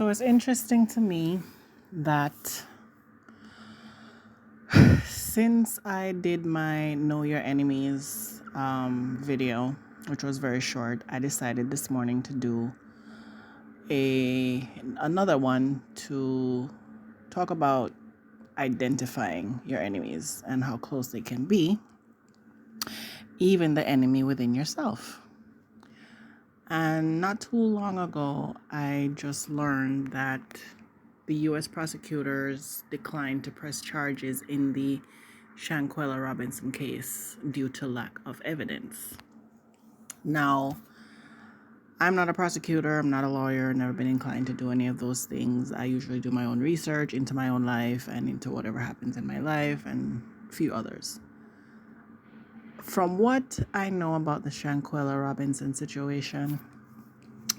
So it's interesting to me that since I did my Know Your Enemies video, which was very short, I decided this morning to do another one to talk about identifying your enemies and how close they can be, even the enemy within yourself. And not too long ago, I just learned that the U.S. prosecutors declined to press charges in the Shanquella Robinson case due to lack of evidence. Now, I'm not a prosecutor, I'm not a lawyer, never been inclined to do any of those things. I usually do my own research into my own life and into whatever happens in my life and a few others. From what I know about the Shanquella Robinson situation,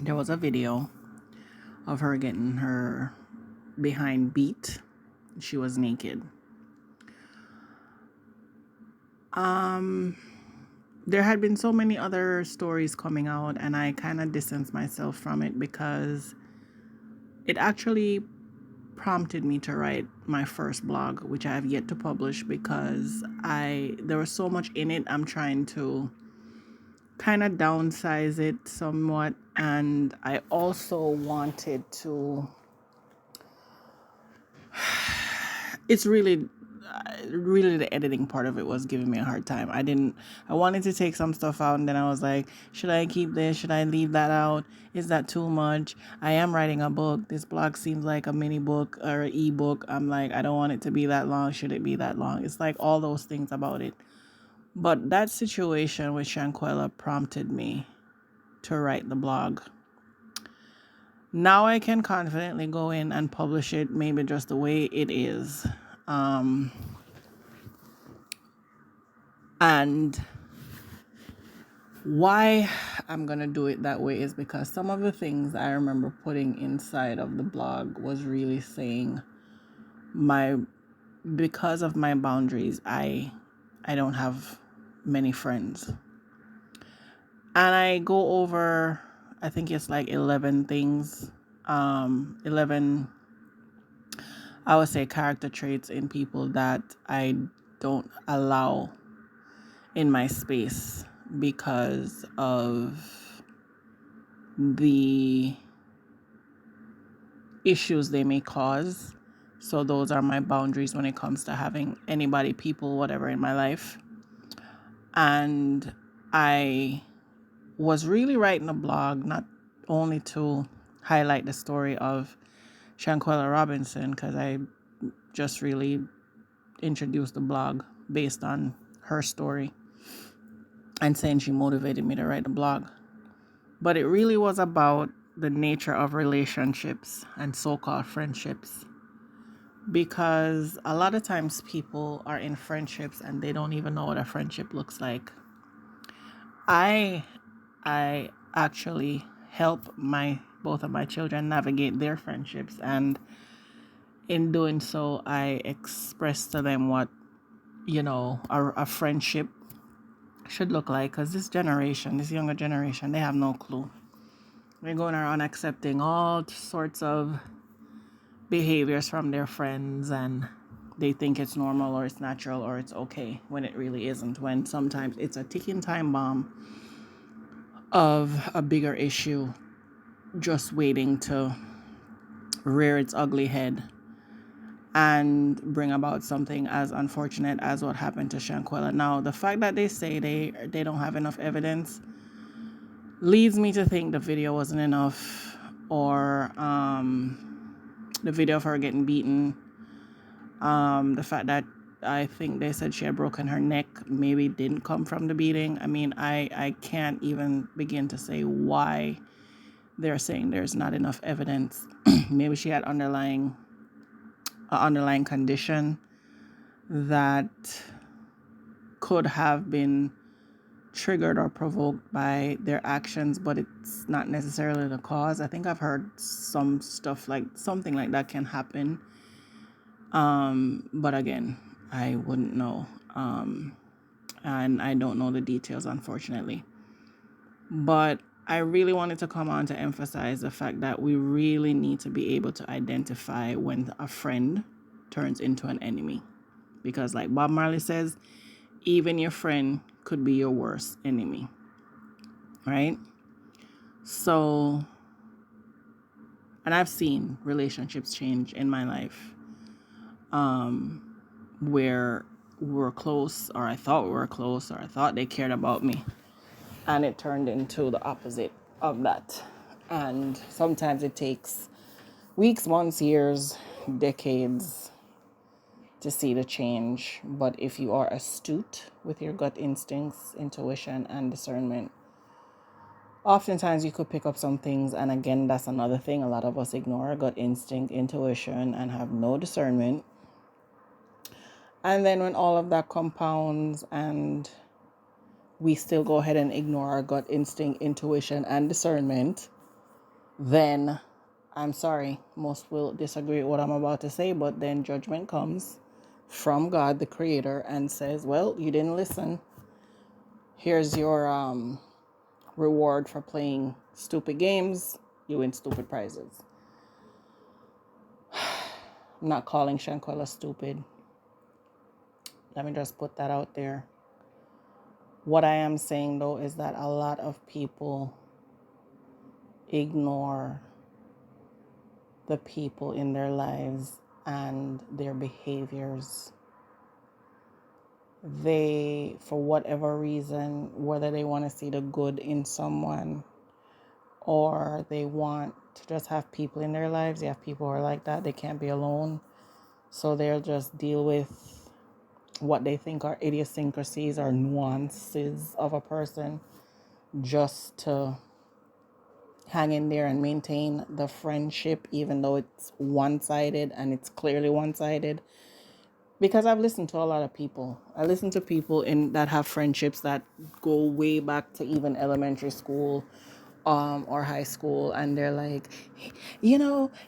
there was a video of her getting her behind beat. She was naked. There had been so many other stories coming out, and I kind of distanced myself from it because it actually prompted me to write my first blog, which I have yet to publish because there was so much in it. I'm trying to kind of downsize it somewhat, and I also wanted to. It's really the editing part of it was giving me a hard time. I wanted to take some stuff out, and then I was like, should I keep this? Should I leave that out? Is that too much? I am writing a book. This blog seems like a mini book or an ebook. I'm like, I don't want it to be that long. Should it be that long? It's like all those things about it. But that situation with Shanquella prompted me to write the blog. Now I can confidently go in and publish it, maybe just the way it is. And why I'm going to do it that way is because some of the things I remember putting inside of the blog was really saying because of my boundaries, I don't have many friends. And I go over, I think it's like 11 things, 11, I would say, character traits in people that I don't allow in my space because of the issues they may cause. So those are my boundaries when it comes to having anybody, people, whatever in my life. And I was really writing a blog not only to highlight the story of Shanquella Robinson, because I just really introduced the blog based on her story and saying she motivated me to write the blog. But it really was about the nature of relationships and so-called friendships. Because a lot of times people are in friendships and they don't even know what a friendship looks like. I actually help both of my children navigate their friendships, and in doing so, I express to them what a friendship should look like. Because this younger generation, they have no clue. They're going around accepting all sorts of behaviors from their friends, and they think it's normal or it's natural or it's okay when it really isn't, when sometimes it's a ticking time bomb of a bigger issue just waiting to rear its ugly head and bring about something as unfortunate as what happened to Shanquella. Now, the fact that they say they don't have enough evidence leads me to think the video wasn't enough, or the video of her getting beaten, the fact that I think they said she had broken her neck maybe didn't come from the beating. I mean, I can't even begin to say why they're saying there's not enough evidence. Maybe she had underlying condition that could have been triggered or provoked by their actions, but it's not necessarily the cause. I think I've heard some stuff like something like that can happen. But again, I wouldn't know. And I don't know the details, unfortunately. But I really wanted to come on to emphasize the fact that we really need to be able to identify when a friend turns into an enemy. Because, like Bob Marley says, even your friend could be your worst enemy. Right? So, and I've seen relationships change in my life where we were close, or I thought we were close, or I thought they cared about me. And it turned into the opposite of that. And sometimes it takes weeks, months, years, decades to see the change. But if you are astute with your gut instincts, intuition, and discernment, oftentimes you could pick up some things. And again, that's another thing. A lot of us ignore our gut instinct, intuition, and have no discernment. And then when all of that compounds and we still go ahead and ignore our gut instinct, intuition, and discernment, then I'm sorry, most will disagree with what I'm about to say, but then judgment comes from God, the Creator, and says, well, you didn't listen. Here's your reward for playing stupid games. You win stupid prizes. I'm not calling Shanquella stupid. Let me just put that out there. What I am saying, though, is that a lot of people ignore the people in their lives and their behaviors. They, for whatever reason, whether they want to see the good in someone or they want to just have people in their lives, they have people who are like that, they can't be alone. So they'll just deal with what they think are idiosyncrasies or nuances of a person just to hang in there and maintain the friendship, even though it's one-sided, and it's clearly one-sided. Because I've listened to a lot of people. I listen to people that have friendships that go way back to even elementary school or high school, and they're like,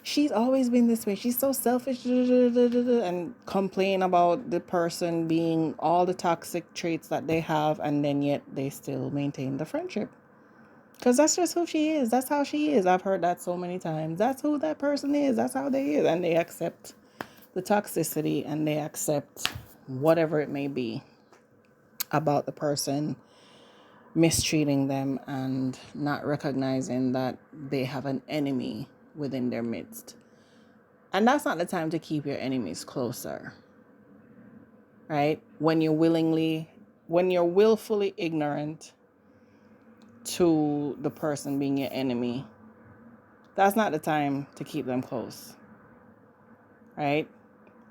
she's always been this way. She's so selfish, and complain about the person being all the toxic traits that they have, and then yet they still maintain the friendship. Because that's just who she is. That's how she is. I've heard that so many times. That's who that person is. That's how they is. And they accept the toxicity and they accept whatever it may be about the person mistreating them and not recognizing that they have an enemy within their midst. And that's not the time to keep your enemies closer. Right? When you're willfully ignorant to the person being your enemy, that's not the time to keep them close, right?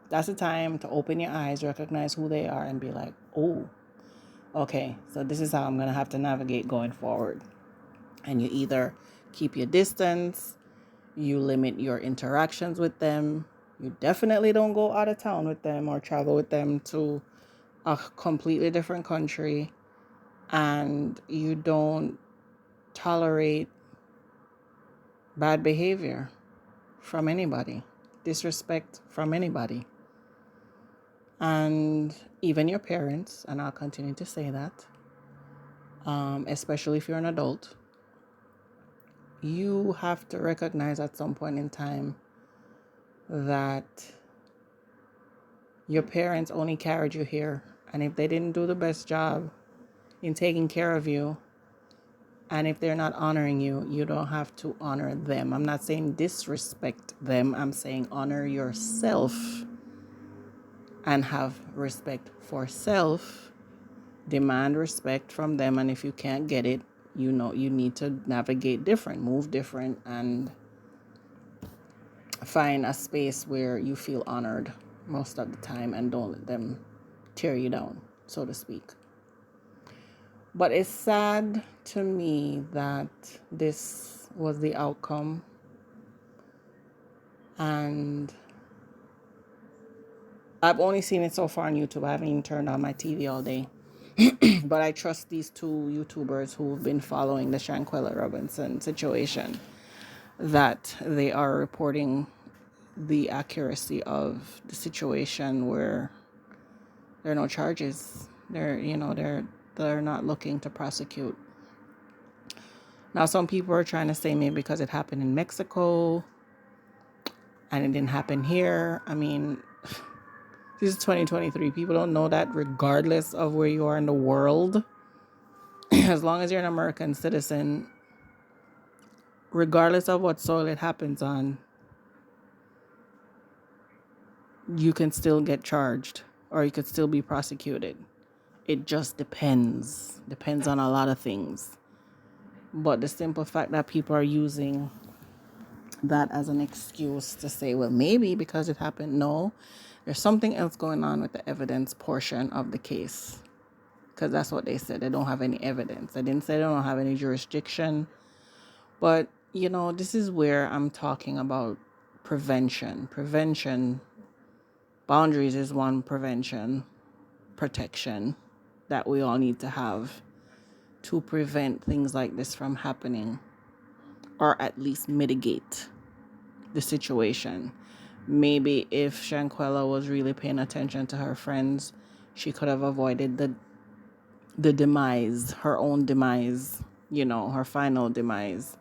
That's the time to open your eyes, recognize who they are, and be like, oh, okay, so this is how I'm going to have to navigate going forward. And you either keep your distance, you limit your interactions with them, you definitely don't go out of town with them or travel with them to a completely different country, and you don't tolerate bad behavior from anybody, disrespect from anybody. And even your parents, and I'll continue to say that, especially if you're an adult, you have to recognize at some point in time that your parents only carried you here. And if they didn't do the best job in taking care of you, and if they're not honoring you, you don't have to honor them. I'm not saying disrespect them. I'm saying honor yourself and have respect for self. Demand respect from them. And if you can't get it, you need to navigate different, move different, and find a space where you feel honored most of the time and don't let them tear you down, so to speak. But it's sad to me that this was the outcome. And I've only seen it so far on YouTube. I haven't even turned on my TV all day. But I trust these two YouTubers who've been following the Shanquella Robinson situation, that they are reporting the accuracy of the situation where there are no charges. They're not looking to prosecute. Now, some people are trying to say maybe because it happened in Mexico and it didn't happen here. I mean, this is 2023. People don't know that regardless of where you are in the world. As long as you're an American citizen, regardless of what soil it happens on, you can still get charged or you could still be prosecuted. It just depends. Depends on a lot of things. But the simple fact that people are using that as an excuse to say, well, maybe because it happened. No, there's something else going on with the evidence portion of the case. Because that's what they said. They don't have any evidence. They didn't say they don't have any jurisdiction. But, this is where I'm talking about prevention. Prevention, boundaries is one prevention, protection that we all need to have to prevent things like this from happening or at least mitigate the situation. Maybe if Shanquella was really paying attention to her friends, she could have avoided the demise, her own demise, her final demise.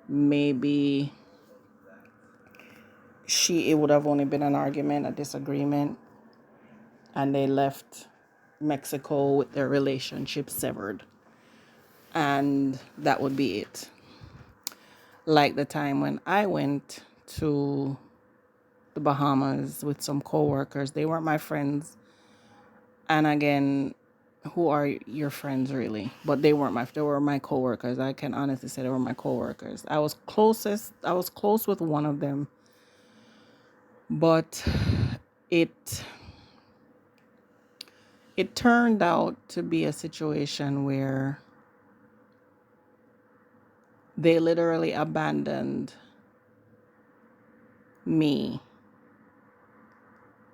Maybe it would have only been an argument, a disagreement, and they left Mexico with their relationship severed. And that would be it. Like the time when I went to the Bahamas with some coworkers. They weren't my friends. And again, who are your friends really? But they were my coworkers. I can honestly say they were my coworkers. I was close with one of them. But it turned out to be a situation where they literally abandoned me.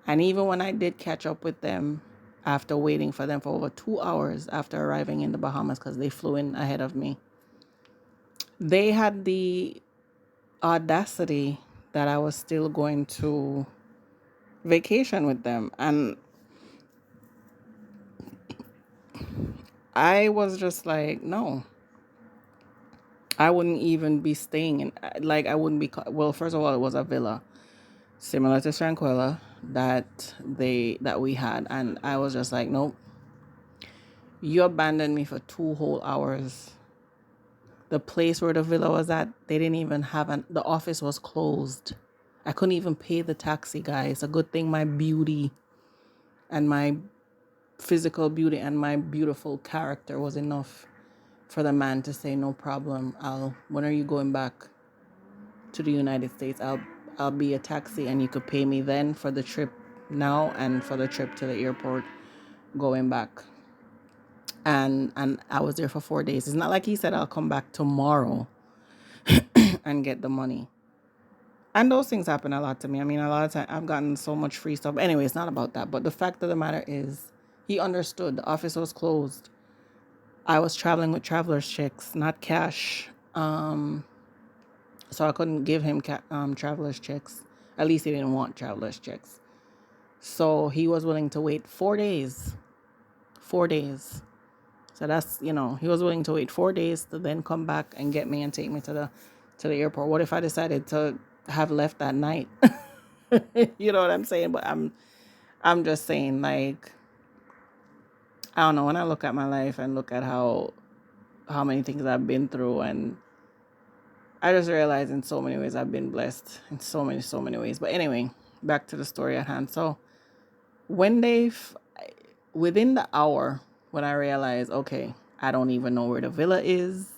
And even when I did catch up with them after waiting for them for over 2 hours after arriving in the Bahamas, because they flew in ahead of me, they had the audacity that I was still going to vacation with them. And I was just like, no, I wouldn't even be staying in, I wouldn't be, well, first of all, it was a villa similar to Shanquella that we had. And I was just like, nope, you abandoned me for 2 whole hours. The place where the villa was at, they didn't even have the office was closed. I couldn't even pay the taxi guy. It's a good thing my beauty and my physical beauty and my beautiful character was enough for the man to say, no problem. When are you going back to the United States? I'll be a taxi and you could pay me then for the trip now and for the trip to the airport going back. And I was there for 4 days. It's not like he said I'll come back tomorrow and get the money. And those things happen a lot to me. I mean, a lot of times I've gotten so much free stuff. Anyway, it's not about that. But the fact of the matter is, he understood. The office was closed. I was traveling with traveler's checks, not cash. So I couldn't give him traveler's checks. At least he didn't want traveler's checks. So he was willing to wait 4 days. 4 days. So that's, he was willing to wait 4 days to then come back and get me and take me to the airport. What if I decided to have left that night? You know what I'm saying? But I'm just saying, I don't know, when I look at my life and look at how many things I've been through, and I just realize in so many ways I've been blessed in so many ways. But anyway, back to the story at hand. So when within the hour, when I realized, okay, I don't even know where the villa is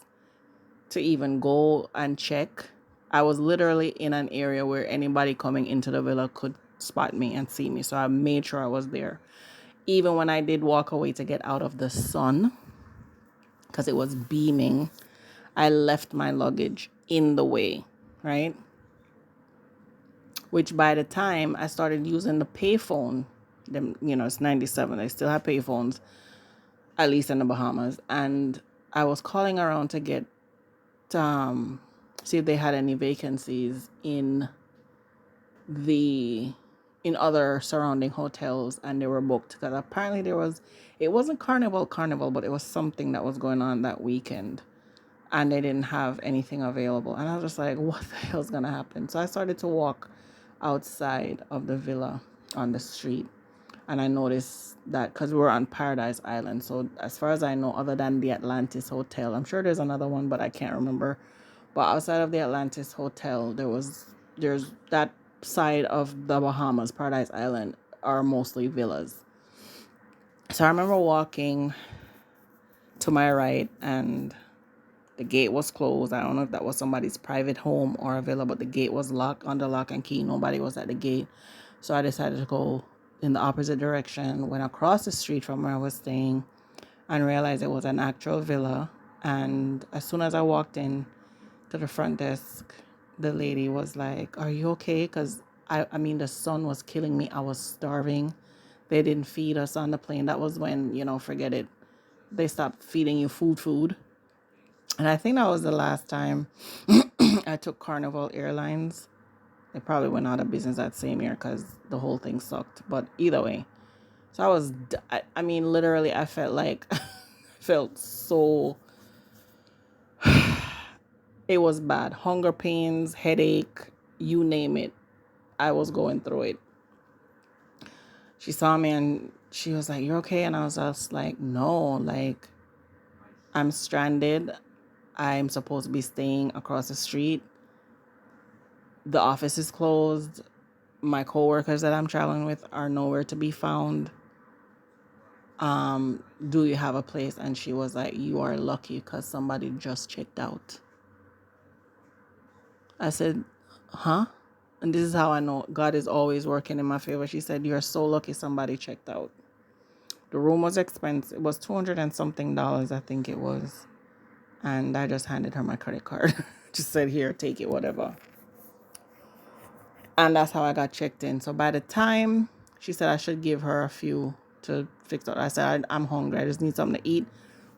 to even go and check, I was literally in an area where anybody coming into the villa could spot me and see me. So I made sure I was there. Even when I did walk away to get out of the sun, because it was beaming, I left my luggage in the way, right? Which by the time I started using the payphone, it's 97, I still have payphones, at least in the Bahamas. And I was calling around to get, see if they had any vacancies in other surrounding hotels, and they were booked. Because apparently it wasn't carnival, but it was something that was going on that weekend. and they didn't have anything available. And I was just like, what the hell's going to happen? So I started to walk outside of the villa on the street. And I noticed that because we were on Paradise Island. So as far as I know, other than the Atlantis Hotel, I'm sure there's another one, but I can't remember. But outside of the Atlantis Hotel, there's that side of the Bahamas, Paradise Island, are mostly villas. So I remember walking to my right, and the gate was closed. I don't know if that was somebody's private home or a villa, but the gate was locked, under lock and key. Nobody was at the gate. So I decided to go in the opposite direction, went across the street from where I was staying, and realized it was an actual villa. And as soon as I walked in to the front desk, the lady was like, "Are you okay?" Because I mean, the sun was killing me. I was starving. They didn't feed us on the plane. That was when, forget it. They stopped feeding you food. And I think that was the last time I took Carnival Airlines. They probably went out of business that same year because the whole thing sucked. But either way. So I mean, literally, I felt like, felt so, it was bad. Hunger pains, headache, you name it. I was going through it. She saw me and she was like, "You're okay?" And I was just like, "No, like, I'm stranded. I'm supposed to be staying across the street. The office is closed. My coworkers that I'm traveling with are nowhere to be found. Do you have a place?" And she was like, "You are lucky because somebody just checked out." I said, "Huh?" And this is how I know God is always working in my favor. She said, "You're so lucky somebody checked out." The room was expensive. It was 200 and something dollars, I think it was. And I just handed her my credit card. Just said, "Here, take it, whatever." And that's how I got checked in. So by the time she said I should give her a few to fix it, I said, I'm hungry. I just need something to eat.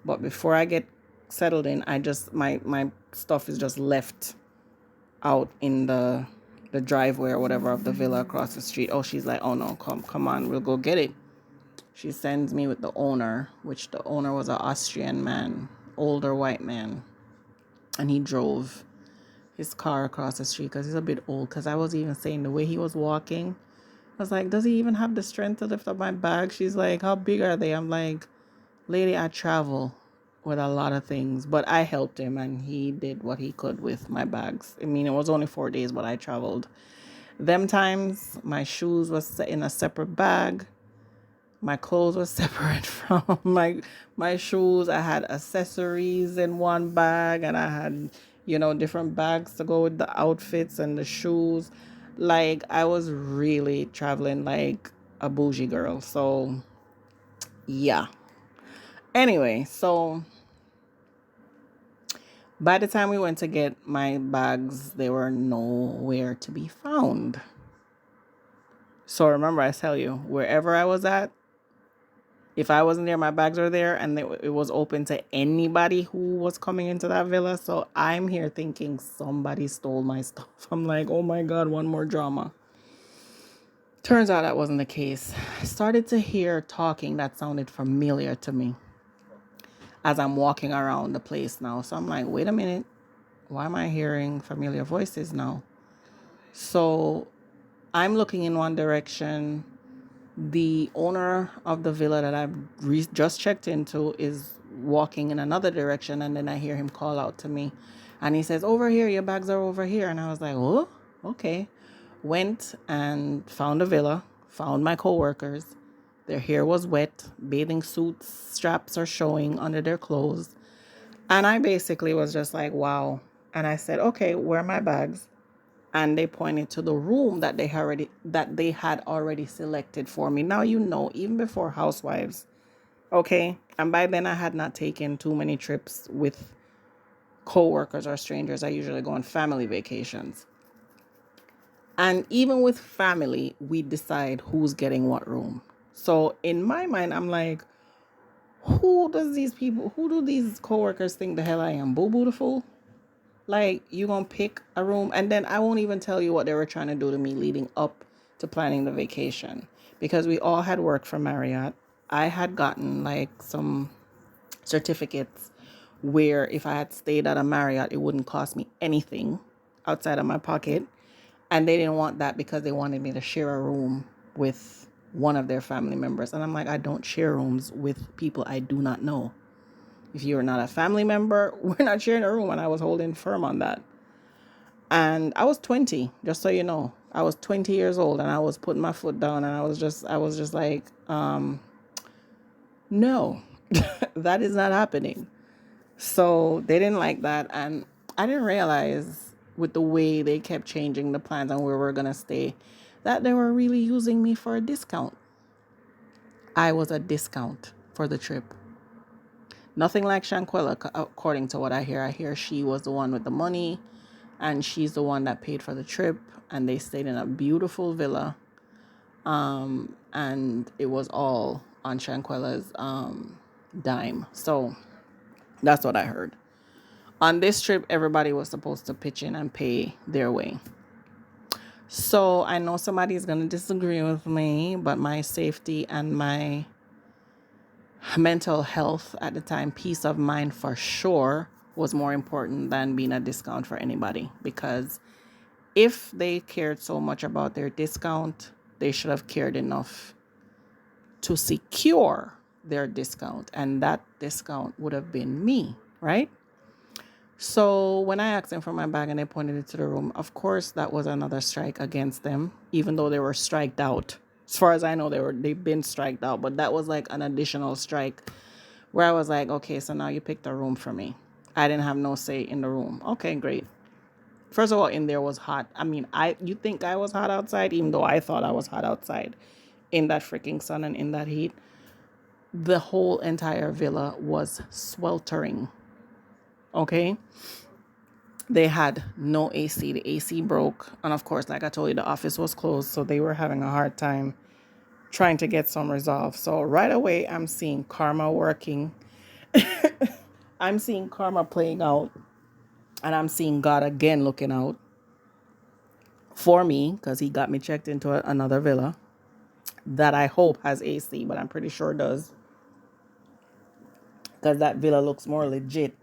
But before I get settled in, my stuff is just left out in the driveway or whatever of the villa across the street. Oh, she's like, "Oh no, come on, we'll go get it." She sends me with the owner, which the owner was an Austrian man, older white man. And he drove his car across the street because he's a bit old. Because I was even saying the way he was walking, I was like, "Does he even have the strength to lift up my bag?" She's like, "How big are they?" I'm like, "Lady, I travel with a lot of things." But I helped him and he did what he could with my bags. I mean, it was only 4 days, but I traveled. Them times, my shoes was in a separate bag. My clothes were separate from my shoes. I had accessories in one bag, and I had, different bags to go with the outfits and the shoes. Like, I was really traveling like a bougie girl. So, yeah. Anyway, so by the time we went to get my bags, they were nowhere to be found. So remember, I tell you, wherever I was at, if I wasn't there, my bags were there, and it was open to anybody who was coming into that villa. So I'm here thinking somebody stole my stuff. I'm like, oh my God, one more drama. Turns out that wasn't the case. I started to hear talking that sounded familiar to me as I'm walking around the place now. So I'm like, wait a minute. Why am I hearing familiar voices now? So I'm looking in one direction. The owner of the villa that I've just checked into is walking in another direction, and then I hear him call out to me, and he says, "Over here, your bags are over here." And I was like, "Oh, okay." Went and found a villa, found my coworkers. Their hair was wet, bathing suits straps are showing under their clothes, and I basically was just like, "Wow." And I said, "Okay, where are my bags?" And they pointed to the room that they had already selected for me. Now, even before Housewives, okay? And by then I had not taken too many trips with coworkers or strangers. I usually go on family vacations. And even with family, we decide who's getting what room. So in my mind, I'm like, who do these coworkers think the hell I am? Boo the fool? Like, you gonna pick a room, and then I won't even tell you what they were trying to do to me leading up to planning the vacation, because we all had worked for Marriott. I had gotten like some certificates where if I had stayed at a Marriott, it wouldn't cost me anything outside of my pocket. And they didn't want that because they wanted me to share a room with one of their family members. And I'm like, I don't share rooms with people I do not know. If you're not a family member, we're not sharing a room. And I was holding firm on that. And I was 20, just so you know. I was 20 years old and I was putting my foot down and I was just like, no, that is not happening. So they didn't like that. And I didn't realize with the way they kept changing the plans and where we're going to stay, that they were really using me for a discount. I was a discount for the trip. Nothing like Shanquella, according to what I hear. I hear she was the one with the money and she's the one that paid for the trip. And they stayed in a beautiful villa. And it was all on Shanquella's dime. So that's what I heard. On this trip, everybody was supposed to pitch in and pay their way. So I know somebody's going to disagree with me, but my safety and my mental health at the time, peace of mind for sure, was more important than being a discount for anybody. Because if they cared so much about their discount, they should have cared enough to secure their discount. And that discount would have been me, right? So when I asked them for my bag and they pointed it to the room, of course, that was another strike against them, even though they were striked out. As far as I know, they've been striked out, but that was like an additional strike where I was like, okay, so now you picked a room for me. I didn't have no say in the room. Okay, great. First of all, in there was hot. I mean, you think I was hot outside, even though I thought I was hot outside in that freaking sun and in that heat. The whole entire villa was sweltering. Okay. They had no AC. The AC broke. And of course, like I told you, the office was closed. So they were having a hard time trying to get some resolve. So right away, I'm seeing karma working. I'm seeing karma playing out. And I'm seeing God again looking out for me because he got me checked into another villa that I hope has AC, but I'm pretty sure it does. Because that villa looks more legit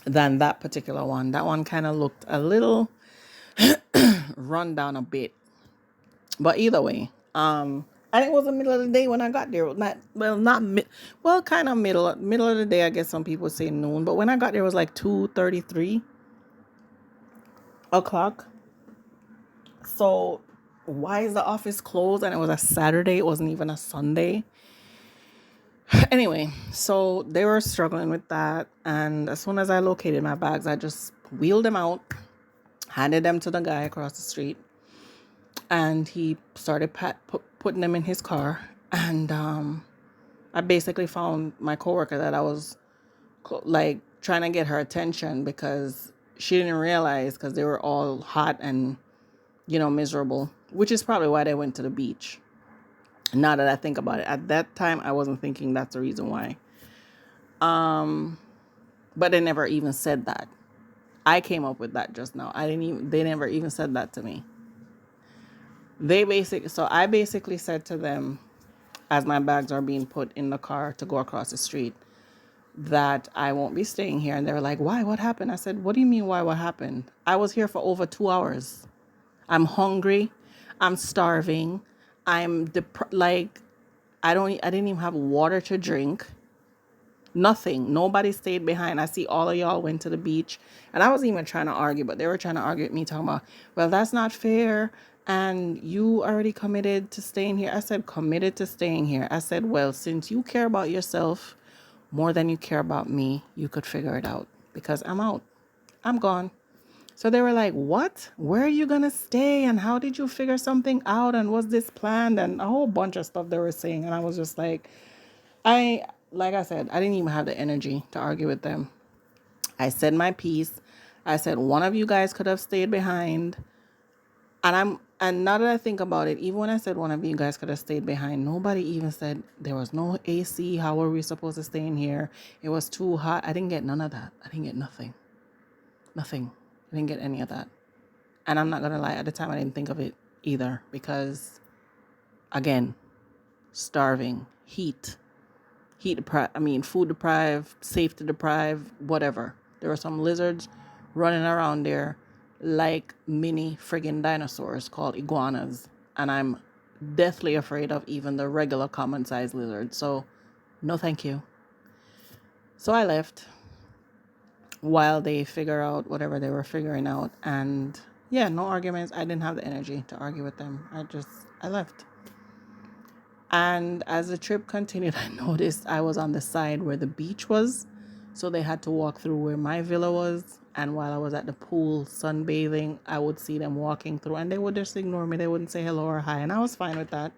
than that particular one. That one kind of looked a little run down a bit. But either way, and it was the middle of the day when I got there. Kind of middle of the day. I guess some people say noon, but when I got there, it was like 2:33 o'clock. So why is the office closed? And it was a Saturday. It wasn't even a Sunday. Anyway, so they were struggling with that, and as soon as I located my bags, I just wheeled them out, handed them to the guy across the street, and he started putting them in his car. And I basically found my coworker that I was like trying to get her attention because she didn't realize, because they were all hot and miserable, which is probably why they went to the beach. Now that I think about it, at that time I wasn't thinking that's the reason why. But they never even said that. I came up with that just now. They never even said that to me. So I basically said to them, as my bags are being put in the car to go across the street, that I won't be staying here. And they were like, why? What happened? I said, what do you mean, why? What happened? I was here for over 2 hours. I'm hungry. I'm starving. I didn't even have water to drink. Nothing. Nobody stayed behind. I see all of y'all went to the beach. And I wasn't even trying to argue, but they were trying to argue with me, talking about, well, that's not fair. And you already committed to staying here. I said, committed to staying here. I said, well, since you care about yourself more than you care about me, you could figure it out, because I'm out. I'm gone. So they were like, what? Where are you going to stay? And how did you figure something out? And was this planned? And a whole bunch of stuff they were saying. And I was just like I said, I didn't even have the energy to argue with them. I said my piece. I said, one of you guys could have stayed behind. And now that I think about it, even when I said one of you guys could have stayed behind, nobody even said there was no AC. How were we supposed to stay in here? It was too hot. I didn't get none of that. I didn't get nothing. Nothing. I didn't get any of that. And I'm not going to lie, at the time I didn't think of it either, because, again, starving, heat, food deprived, safety deprived, whatever. There were some lizards running around there like mini friggin' dinosaurs called iguanas. And I'm deathly afraid of even the regular common sized lizard. So, no thank you. So I left while they figure out whatever they were figuring out. And yeah, no arguments. I didn't have the energy to argue with them. I left. And as the trip continued, I noticed I was on the side where the beach was. So they had to walk through where my villa was. And while I was at the pool sunbathing, I would see them walking through and they would just ignore me. They wouldn't say hello or hi. And I was fine with that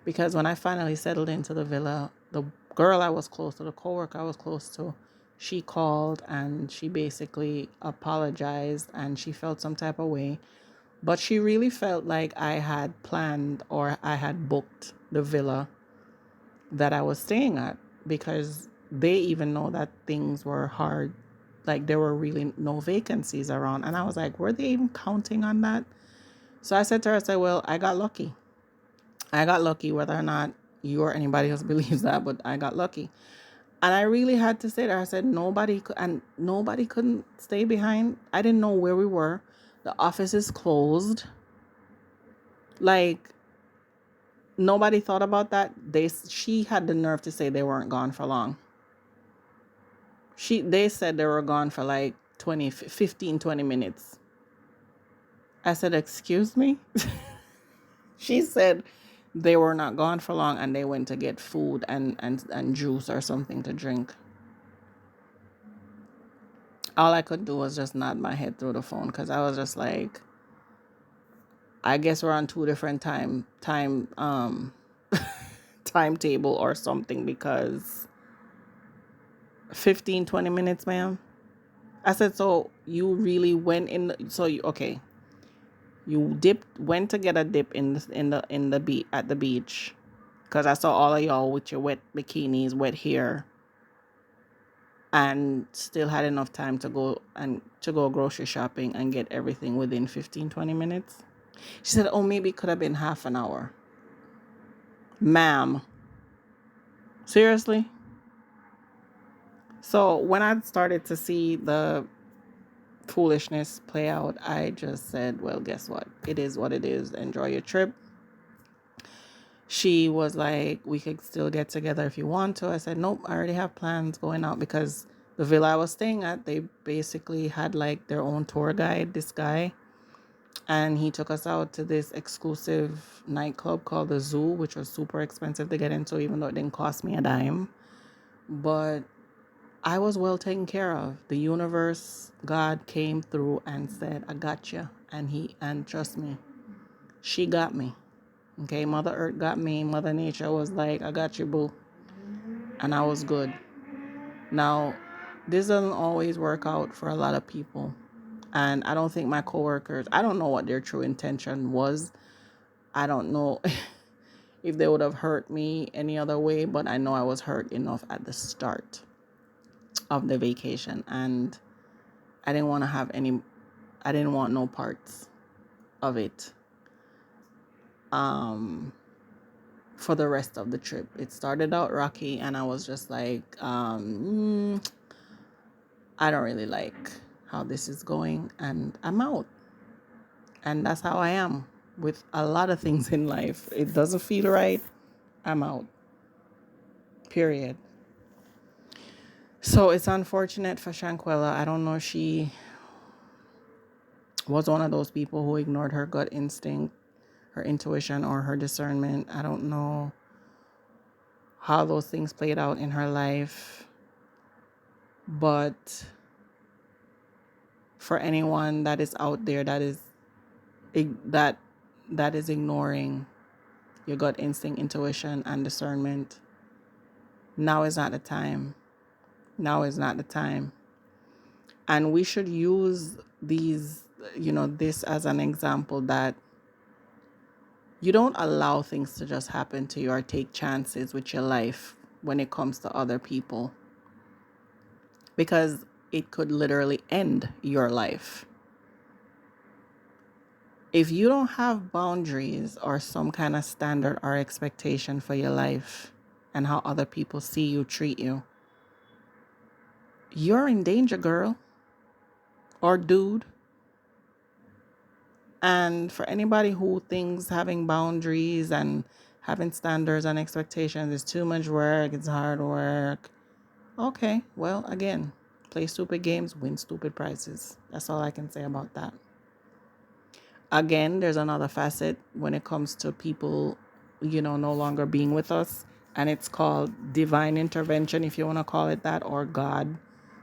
because when I finally settled into the villa, the girl I was close to, the coworker I was close to, she called and she basically apologized and she felt some type of way. But she really felt like I had planned or I had booked the villa that I was staying at because they even know that things were hard. Like there were really no vacancies around. And I was like, were they even counting on that? So I said to her, I said, well, I got lucky. I got lucky, whether or not you or anybody else believes that, but I got lucky. And I really had to say that. I said nobody could, and nobody couldn't stay behind. I didn't know where we were. The office is closed. Like nobody thought about that. She had the nerve to say they weren't gone for long. They said they were gone for like 20 minutes. I said, excuse me? She said they were not gone for long and they went to get food and juice or something to drink. All I could do was just nod my head through the phone because I was just like, I guess we're on two different timetable or something because 20 minutes, ma'am. I said, so you really went okay. You went to get a dip at the beach, because I saw all of y'all with your wet bikinis, wet hair, and still had enough time to go grocery shopping and get everything within 20 minutes. She said, oh, maybe it could have been half an hour. Ma'am, seriously? So when I started to see the foolishness play out, I just said, well, guess what? It is what it is. Enjoy your trip. She was like, we could still get together if you want to. I said, nope, I already have plans going out, because the villa I was staying at, they basically had like their own tour guide, this guy. And he took us out to this exclusive nightclub called the Zoo, which was super expensive to get into, even though it didn't cost me a dime. But I was well taken care of. The universe, God came through and said, I got you. And trust me, she got me. Okay, Mother Earth got me. Mother Nature was like, I got you, boo. And I was good. Now, this doesn't always work out for a lot of people. And I don't think my coworkers, I don't know what their true intention was. I don't know if they would have hurt me any other way, but I know I was hurt enough at the start of the vacation. And I didn't want no parts of it. For the rest of the trip. It started out rocky and I was just like, I don't really like how this is going and I'm out. And that's how I am with a lot of things in life. It doesn't feel right, I'm out. Period. So it's unfortunate for Shanquella. I don't know if she was one of those people who ignored her gut instinct, her intuition, or her discernment. I don't know how those things played out in her life. But for anyone that is out there that is ignoring your gut instinct, intuition, and discernment, now is not the time. Now is not the time. And we should use this as an example that you don't allow things to just happen to you or take chances with your life when it comes to other people, because it could literally end your life. If you don't have boundaries or some kind of standard or expectation for your life, and how other people see you, treat you, you're in danger, girl or dude. And for anybody who thinks having boundaries and having standards and expectations is too much work, it's hard work. Okay, well, again, play stupid games, win stupid prizes. That's all I can say about that. Again, there's another facet when it comes to people, no longer being with us. And it's called divine intervention, if you want to call it that, or God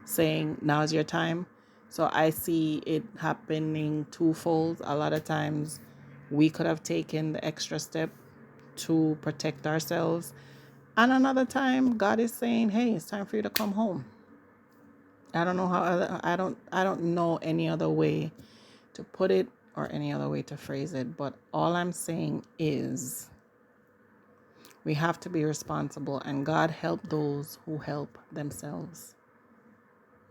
saying, now's your time. So I see it happening twofold. A lot of times we could have taken the extra step to protect ourselves. And another time, God is saying, hey, it's time for you to come home. I don't know I don't know any other way to put it or any other way to phrase it, but all I'm saying is we have to be responsible, and God help those who help themselves.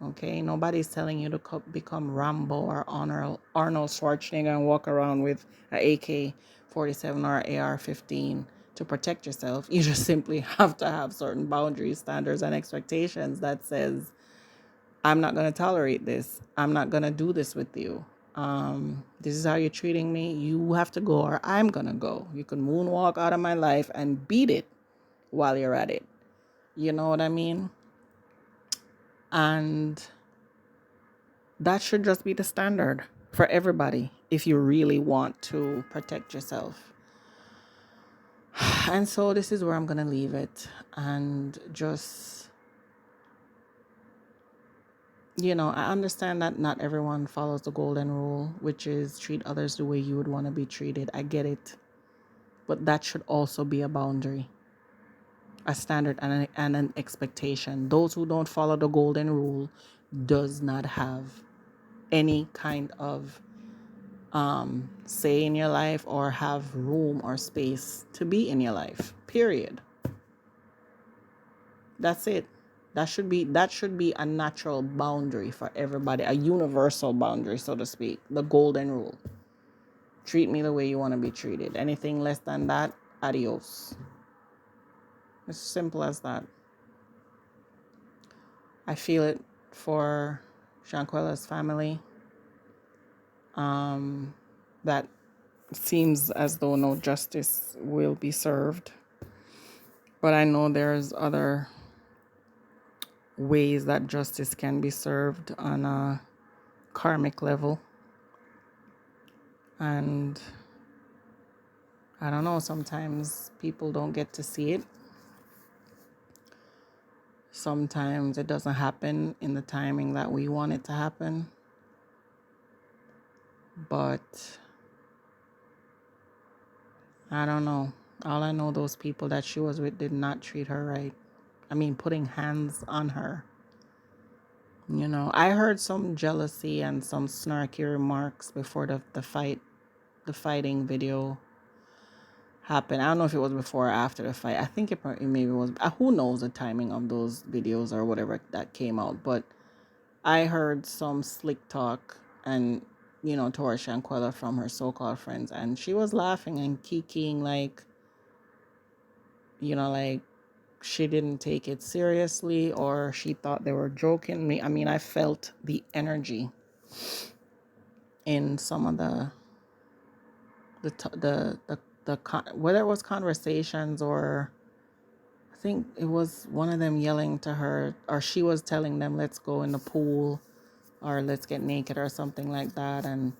Okay, nobody's telling you to become Rambo or Arnold Schwarzenegger and walk around with an AK-47 or AR-15 to protect yourself. You just simply have to have certain boundaries, standards, and expectations that says, I'm not going to tolerate this. I'm not going to do this with you. This is how you're treating me. You have to go or I'm going to go. You can moonwalk out of my life and beat it while you're at it. You know what I mean? And that should just be the standard for everybody if you really want to protect yourself. And so this is where I'm going to leave it and just, I understand that not everyone follows the golden rule, which is treat others the way you would want to be treated. I get it. But that should also be a boundary, a standard, and an expectation. Those who don't follow the golden rule does not have any kind of say in your life or have room or space to be in your life. Period. That's it. That should be a natural boundary for everybody, a universal boundary, so to speak. The golden rule. Treat me the way you want to be treated. Anything less than that, adios. It's simple as that. I feel it for Shanquella's family. That seems as though no justice will be served. But I know there's other ways that justice can be served on a karmic level. And I don't know, sometimes people don't get to see it. Sometimes it doesn't happen in the timing that we want it to happen. But I don't know. All I know, those people that she was with did not treat her right. I mean, putting hands on her. I heard some jealousy and some snarky remarks before the fighting video happened. I don't know if it was before or after the fight. I think it maybe was. Who knows the timing of those videos or whatever that came out. But I heard some slick talk and, towards Shanquella from her so-called friends. And she was laughing and kikiing like she didn't take it seriously or she thought they were joking me. I mean, I felt the energy in some of whether it was conversations or I think it was one of them yelling to her or she was telling them, let's go in the pool or let's get naked or something like that. And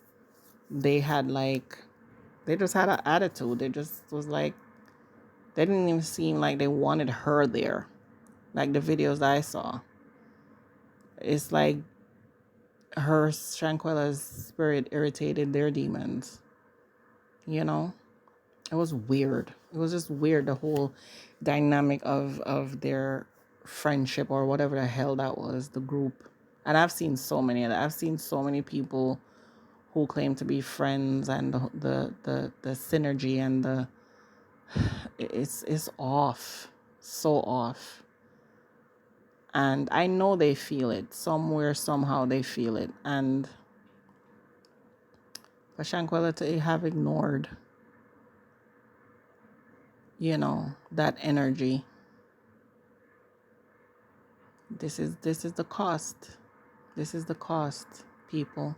they just had an attitude. They just was like, they didn't even seem like they wanted her there. Like the videos I saw. It's like Shanquella's spirit irritated their demons. It was weird. It was just weird, the whole dynamic of their friendship or whatever the hell that was, the group. And I've seen so many of that. I've seen so many people who claim to be friends and the synergy and it's off. So off. And I know they feel it. Somewhere, somehow they feel it. And for Shanquella to have ignored, that energy This is the cost. This is the cost, people.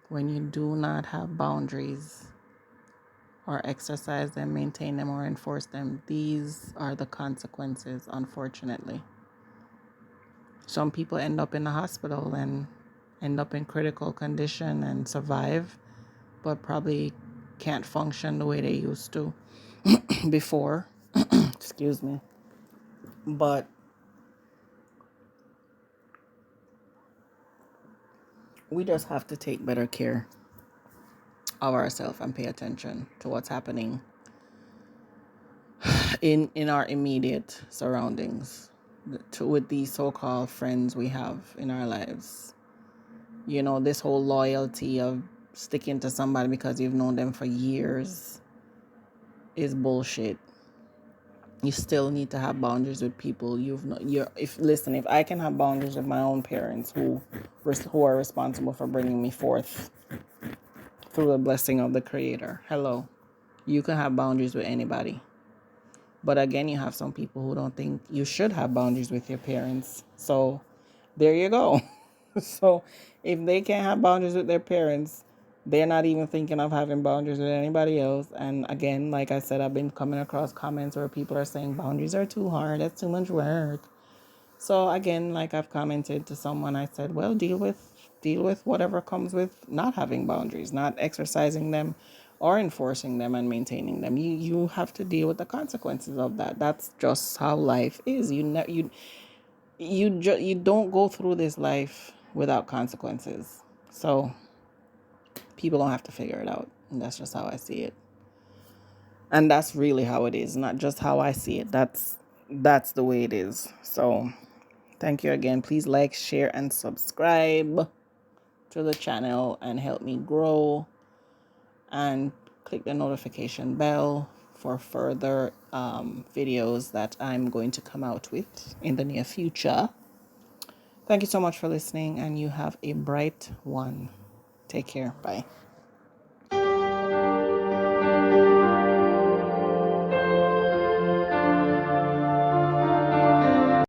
When you do not have boundaries or exercise them, maintain them, or enforce them, these are the consequences, unfortunately. Some people end up in the hospital and end up in critical condition and survive, but probably can't function the way they used to before. Excuse me. But we just have to take better care of ourselves and pay attention to what's happening in our immediate surroundings, with these so-called friends we have in our lives. You know, this whole loyalty of sticking to somebody because you've known them for years is bullshit. You still need to have boundaries with people if I can have boundaries with my own parents who are responsible for bringing me forth through the blessing of the Creator. Hello. You can have boundaries with anybody. But again, you have some people who don't think you should have boundaries with your parents. So there you go. So if they can't have boundaries with their parents, they're not even thinking of having boundaries with anybody else. And again, like I said, I've been coming across comments where people are saying boundaries are too hard. That's too much work. So again, like I've commented to someone, I said, well, deal with whatever comes with not having boundaries, not exercising them or enforcing them and maintaining them. You have to deal with the consequences of that. That's just how life is. You don't go through this life without consequences. So people don't have to figure it out. And that's just how I see it. And that's really how it is, not just how I see it. That's the way it is. So thank you again. Please like, share, and subscribe to the channel and help me grow. And click the notification bell for further videos that I'm going to come out with in the near future. Thank you so much for listening, and you have a bright one. Take care. Bye.